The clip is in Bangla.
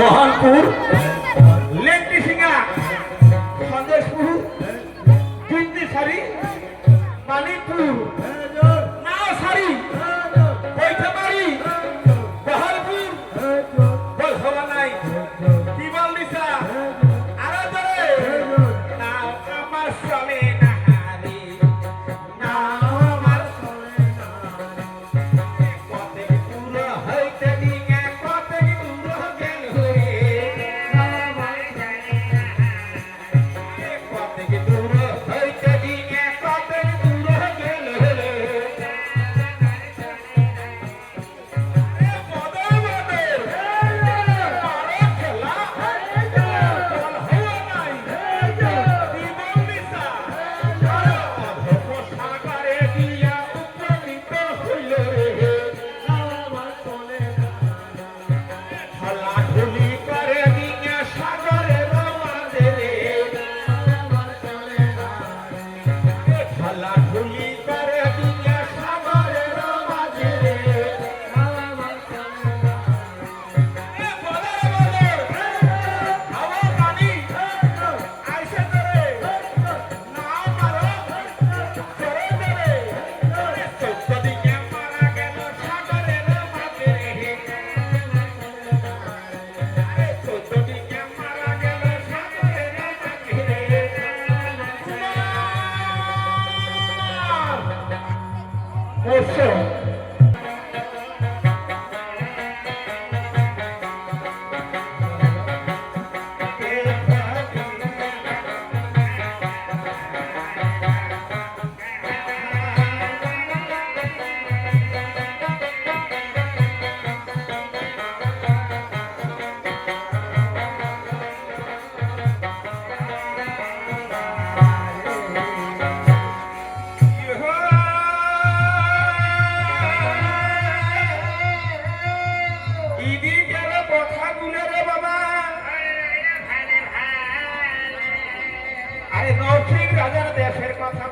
মহানপুর লেন্টি সিংহা সন্দেশপুর বিন্দিসারি মানিকপুর নাওসারি বৈঠমারি বহরপুর বলহবানাই দিবালিসা আরো ধরে নাও আমার চলে না হারি নাও আমার চলে না কত দূর হইতে দিঙে কত দূর গেল রে কত দূর হইতে দিঙে কত দূর গেল রে বদর বদর মারা খেলা বল হওয়া নাই দিবালিসা অধপ সাগরে দিয়া উপনীত হইল রে হালাহুলি করে দিঙে সাগরের মাঝে রে হালাহুলি করে দিঙে সাগরের মাঝে রে বদর বদর হাওয়া পানি আইসে ধরে না মারো ধরে ধরে চোদ্দ দিকে মারা গেল সাগরের মাঝে রে চোদ্দ দিকে মারা গেল সাগরের মাঝে রে বসো ইদি গেল কথাগুলো রে বাবা আরে নরসিং রাজার দেশের কথা